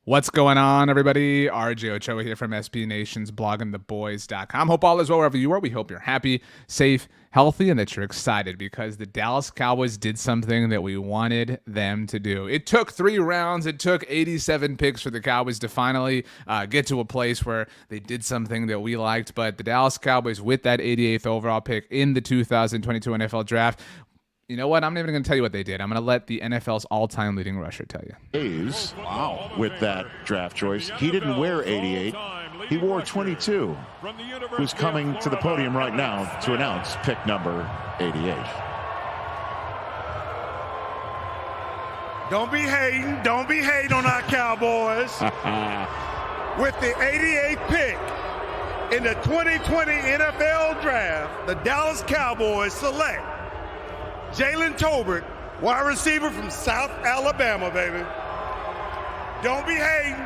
What's going on, everybody? RJ Ochoa here from SB Nation's bloggingtheboys.com. Hope all is well wherever you are. We hope you're happy, safe, healthy, and that you're excited because the Dallas Cowboys did something that we wanted them to do. It took 3 rounds. It took 87 picks for the Cowboys to finally get to a place where they did something that we liked. But the Dallas Cowboys, with that 88th overall pick in the 2022 NFL Draft, you know what? I'm not even going to tell you what they did. I'm going to let the NFL's all-time leading rusher tell you. Wow. With that draft choice. He didn't wear 88. He wore 22. Who's coming to the podium right now to announce pick number 88. Don't be hating. Don't be hating on our Cowboys. With the 88th pick in the 2020 NFL Draft, the Dallas Cowboys select Jalen Tolbert, wide receiver from South Alabama, baby. Don't be hating.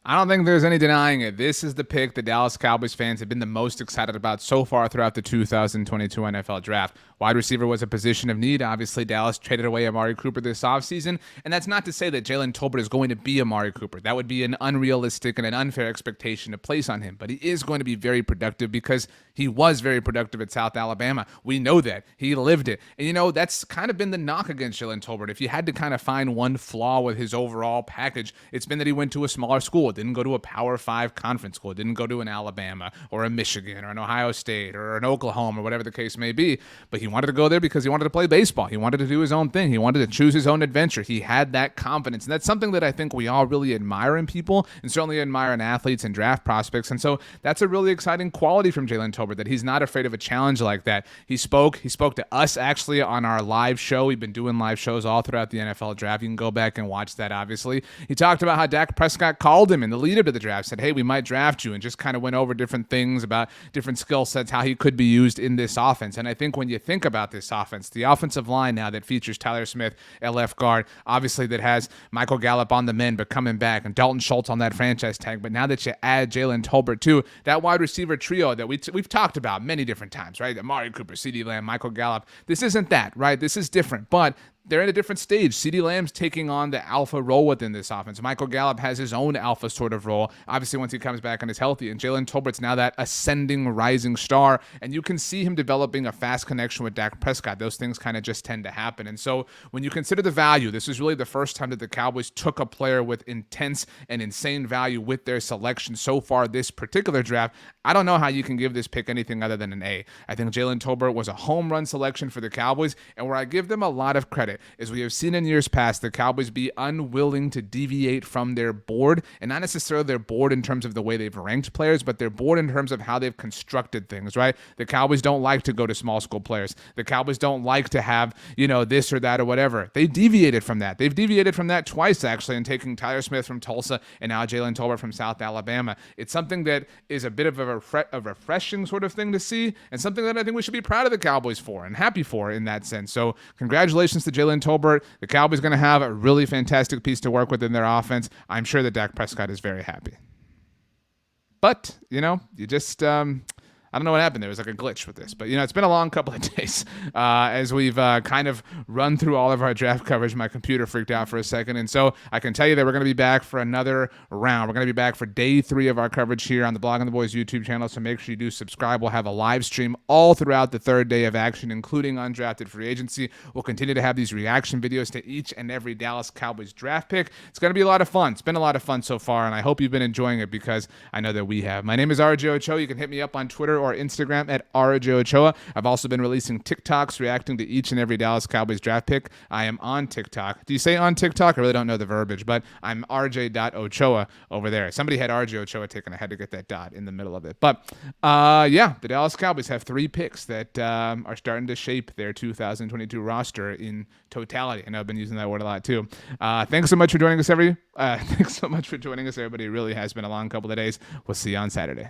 I don't think there's any denying it. This is the pick the Dallas Cowboys fans have been the most excited about so far throughout the 2022 NFL Draft. Wide receiver was a position of need. Obviously, Dallas traded away Amari Cooper this offseason, and that's not to say that Jalen Tolbert is going to be Amari Cooper. That would be an unrealistic and an unfair expectation to place on him, but he is going to be very productive because he was very productive at South Alabama. We know that. He lived it. And, you know, that's kind of been the knock against Jalen Tolbert. If you had to kind of find one flaw with his overall package, it's been that he went to a smaller school, didn't go to a Power 5 conference school, didn't go to an Alabama or a Michigan or an Ohio State or an Oklahoma or whatever the case may be, but he wanted to go there because he wanted to play baseball. He wanted to do his own thing. He wanted to choose his own adventure. He had that confidence, and that's something that I think we all really admire in people and certainly admire in athletes and draft prospects, and so that's a really exciting quality from Jalen Tolbert, that he's not afraid of a challenge like that. He spoke to us actually on our live show. We've been doing live shows all throughout the NFL Draft. You can go back and watch that, obviously. He talked about how Dak Prescott called him in the lead up to the draft, said, hey, we might draft you, and just kind of went over different things about different skill sets, how he could be used in this offense. And I think when you think about this offense, the offensive line now that features Tyler Smith at left guard, obviously that has Michael Gallup on the mend but coming back, and Dalton Schultz on that franchise tag, but now that you add Jalen Tolbert too, that wide receiver trio that we've talked about many different times, right? Amari Cooper, CeeDee Lamb, Michael Gallup. This isn't that, right? This is different, but they're in a different stage. CeeDee Lamb's taking on the alpha role within this offense. Michael Gallup has his own alpha sort of role, obviously once he comes back and is healthy. And Jalen Tolbert's now that ascending, rising star, and you can see him developing a fast connection with Dak Prescott. Those things kind of just tend to happen. And so when you consider the value, this is really the first time that the Cowboys took a player with intense and insane value with their selection so far this particular draft. I don't know how you can give this pick anything other than an A. I think Jalen Tolbert was a home run selection for the Cowboys, and where I give them a lot of credit is we have seen in years past the Cowboys be unwilling to deviate from their board, and not necessarily their board in terms of the way they've ranked players, but their board in terms of how they've constructed things, right? The Cowboys don't like to go to small school players. The Cowboys don't like to have, this or that or whatever. They deviated from that. They've deviated from that twice, actually, in taking Tyler Smith from Tulsa and now Jalen Tolbert from South Alabama. It's something that is a bit of a refreshing sort of thing to see, and something that I think we should be proud of the Cowboys for and happy for in that sense. So congratulations to Jalen Tolbert. The Cowboys are going to have a really fantastic piece to work with in their offense. I'm sure that Dak Prescott is very happy. But, you just... I don't know what happened. There was like a glitch with this. But, it's been a long couple of days. As we've kind of run through all of our draft coverage, my computer freaked out for a second. And so I can tell you that we're going to be back for another round. We're going to be back for day 3 of our coverage here on the Blog on the Boys YouTube channel. So make sure you do subscribe. We'll have a live stream all throughout the 3rd day of action, including undrafted free agency. We'll continue to have these reaction videos to each and every Dallas Cowboys draft pick. It's going to be a lot of fun. It's been a lot of fun so far, and I hope you've been enjoying it because I know that we have. My name is RJ Ochoa. You can hit me up on Twitter or Instagram at RJ Ochoa. I've also been releasing TikToks reacting to each and every Dallas Cowboys draft pick. I am on TikTok. Do you say on TikTok? I really don't know the verbiage, but I'm RJ.Ochoa over there. Somebody had RJ Ochoa taken. I had to get that dot in the middle of it. But the Dallas Cowboys have 3 picks that are starting to shape their 2022 roster in totality. I know I've been using that word a lot too. Thanks so much for joining us, everybody. It really has been a long couple of days. We'll see you on Saturday.